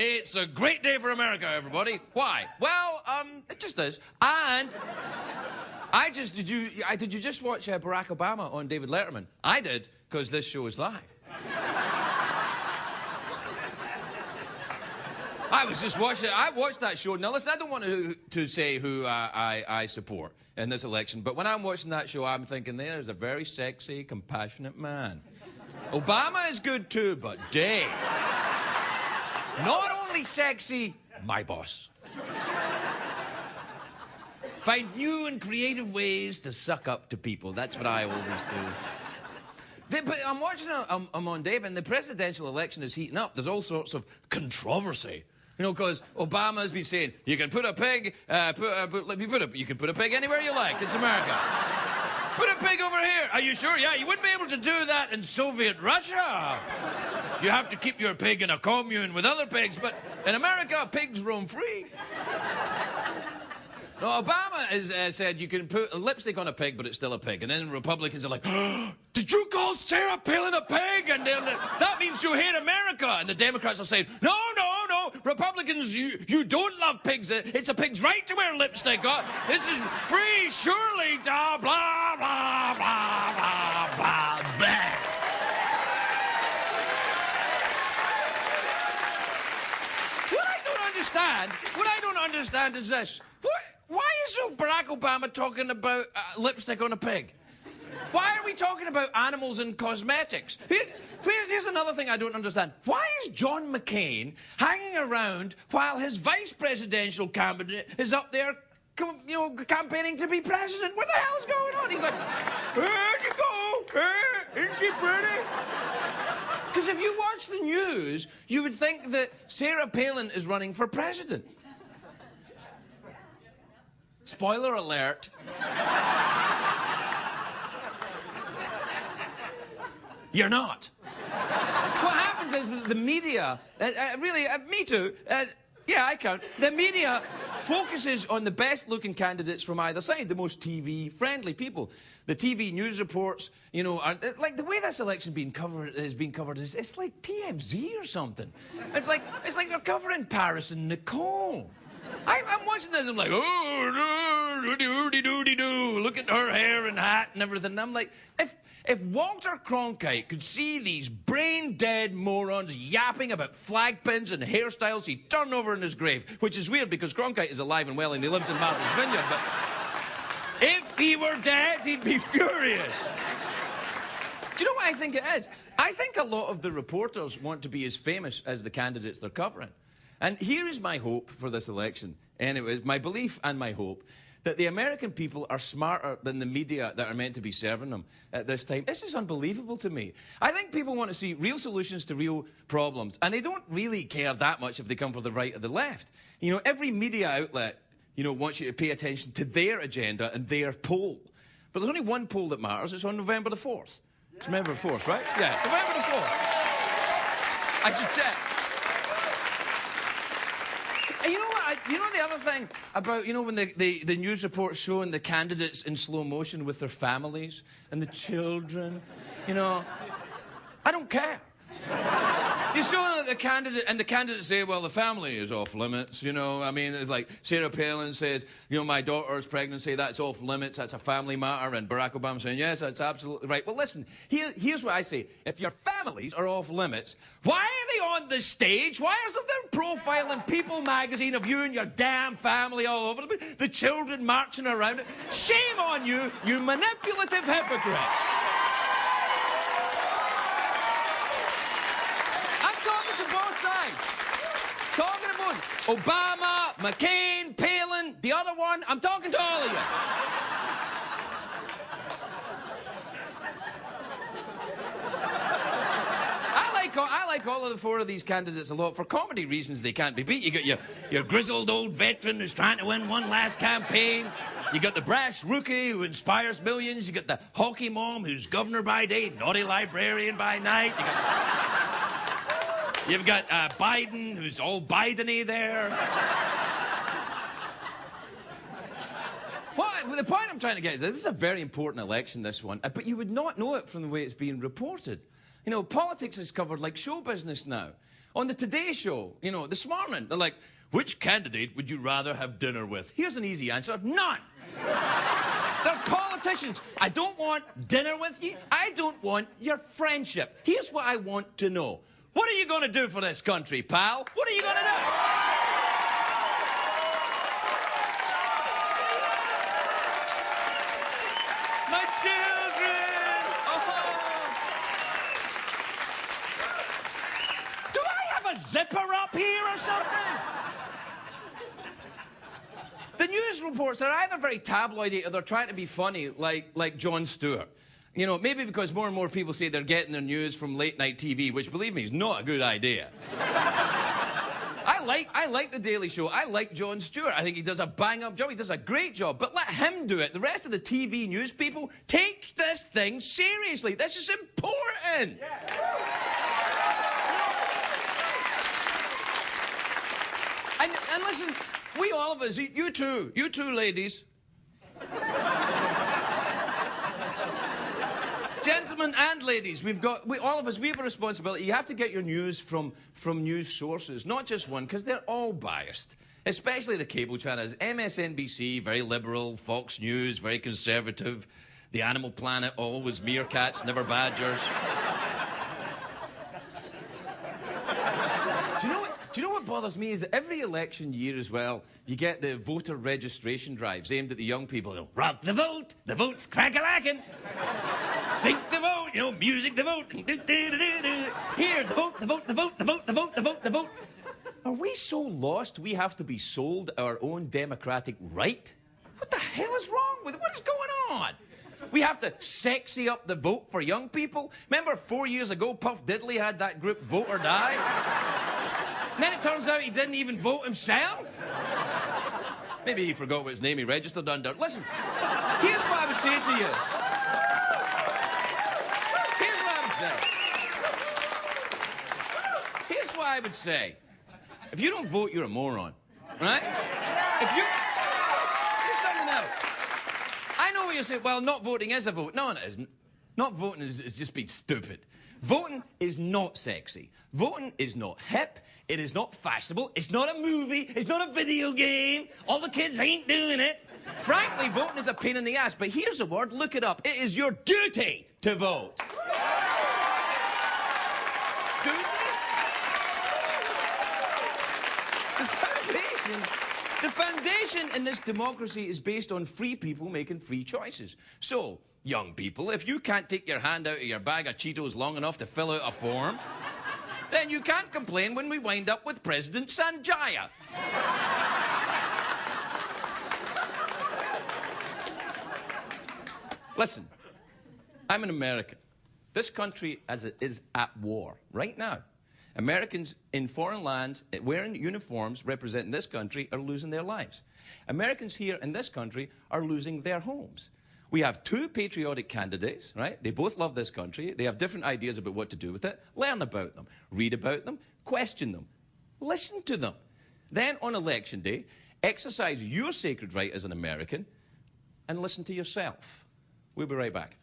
It's a great day for America, everybody. Why? Well, it just is. And did you just watch Barack Obama on David Letterman? I did, because this show is live. I was just watching it. I watched that show. Now, listen, I don't want to say who I support in this election, but when I'm watching that show, I'm thinking, there's a very sexy, compassionate man. Obama is good too, but Dave, not only sexy, my boss. Find new and creative ways to suck up to people. That's what I always do. But I'm watching him on Dave, and the presidential election is heating up. There's all sorts of controversy. You know, because Obama's been saying, you can put a pig, you can put a pig anywhere you like. It's America. Put a pig over here. Are you sure? Yeah, you wouldn't be able to do that in Soviet Russia. You have to keep your pig in a commune with other pigs, but in America, pigs roam free. No, Obama has said you can put a lipstick on a pig, but it's still a pig. And then Republicans are like, oh, did you call Sarah Palin a pig? And that means you hate America. And the Democrats are saying, no, no, no. Republicans, you don't love pigs. It's a pig's right to wear lipstick. This is free, surely. Blah, blah, blah, blah, blah, blah. What I don't understand is this. Why is Barack Obama talking about lipstick on a pig? Why are we talking about animals and cosmetics? Here's another thing I don't understand. Why is John McCain hanging around while his vice presidential candidate is up there, you know, campaigning to be president? What the hell's going on? He's like, here you go. Isn't she pretty? Because if you watch the news, you would think that Sarah Palin is running for president. Spoiler alert. You're not. What happens is that the media, me too, yeah, I count. The media focuses on the best-looking candidates from either side, the most TV-friendly people. The TV news reports, you know, are, like the way this election is being covered is it's like TMZ or something. It's like they're covering Paris and Nicole. I'm watching this, I'm like, oh, doody-doody-doo. Look at her hair and hat and everything. And I'm like, if Walter Cronkite could see these brain-dead morons yapping about flag pins and hairstyles, he'd turn over in his grave, which is weird because Cronkite is alive and well and he lives in Martha's Vineyard, but if he were dead, he'd be furious. Do you know what I think it is? I think a lot of the reporters want to be as famous as the candidates they're covering. And here is my hope for this election. Anyway, my belief and my hope that the American people are smarter than the media that are meant to be serving them at this time. This is unbelievable to me. I think people want to see real solutions to real problems, and they don't really care that much if they come from the right or the left. You know, every media outlet, you know, wants you to pay attention to their agenda and their poll. But there's only one poll that matters. It's on November the 4th. It's November the 4th, right? Yeah, November the 4th. I should check. And you know what? You know the other thing about, you know, when the news reports showing the candidates in slow motion with their families and the children, you know, I don't care. You show the candidate, and the candidates say, well, the family is off limits, you know. I mean, it's like Sarah Palin says, you know, my daughter's pregnancy, that's off limits, that's a family matter, and Barack Obama saying, yes, that's absolutely right. Well, listen, here's what I say. If your families are off limits, why are they on the stage? Why is there their profile in People magazine of you and your damn family all over the children marching around it? Shame on you, you manipulative hypocrites. Talking to both. Obama, McCain, Palin, the other one. I'm talking to all of you. I like all of the four of these candidates a lot. For comedy reasons, they can't be beat. You got your grizzled old veteran who's trying to win one last campaign. You got the brash rookie who inspires millions. You got the hockey mom who's governor by day, naughty librarian by night. You've got Biden, who's all Biden-y there. Well, the point I'm trying to get is this is a very important election, this one, but you would not know it from the way it's being reported. You know, politics is covered like show business now. On the Today Show, you know, this morning, they're like, which candidate would you rather have dinner with? Here's an easy answer, none. They're politicians. I don't want dinner with you. I don't want your friendship. Here's what I want to know. What are you going to do for this country, pal? What are you going to do? My children! Oh. Do I have a zipper up here or something? The news reports are either very tabloidy or they're trying to be funny, like Jon Stewart. You know, maybe because more and more people say they're getting their news from late-night TV, which, believe me, is not a good idea. I like The Daily Show. I like Jon Stewart. I think he does a bang-up job. He does a great job. But let him do it. The rest of the TV news people, take this thing seriously. This is important. Yeah. And listen, we all of us, you too, ladies. Gentlemen and ladies, all of us, we have a responsibility. You have to get your news from news sources, not just one, because they're all biased. Especially the cable channels. MSNBC, very liberal. Fox News, very conservative. The Animal Planet, always meerkats, never badgers. Do you know what bothers me is that every election year as well, you get the voter registration drives aimed at the young people. They'll rock the vote's crack-a-lackin'. Think the vote, you know, music the vote. Here, the vote. Are we so lost we have to be sold our own democratic right? What the hell is wrong with it? What is going on? We have to sexy up the vote for young people? Remember 4 years ago, Puff Diddley had that group Vote or Die? And then it turns out he didn't even vote himself. Maybe he forgot what his name he registered under. Listen, here's what I would say to you. Here's what I would say. If you don't vote, you're a moron, right? If you... Here's something else. I know what you're saying. Well, not voting is a vote. No, it isn't. Not voting is just being stupid. Voting is not sexy. Voting is not hip. It is not fashionable. It's not a movie. It's not a video game. All the kids ain't doing it. Frankly, voting is a pain in the ass. But here's a word. Look it up. It is your duty to vote. Duty? The foundation in this democracy is based on free people making free choices. So, young people, if you can't take your hand out of your bag of Cheetos long enough to fill out a form, then you can't complain when we wind up with President Sanjaya. Listen, I'm an American. This country is at war right now. Americans in foreign lands wearing uniforms representing this country are losing their lives. Americans here in this country are losing their homes. We have two patriotic candidates, right? They both love this country. They have different ideas about what to do with it. Learn about them. Read about them. Question them. Listen to them. Then, on Election Day, exercise your sacred right as an American and listen to yourself. We'll be right back.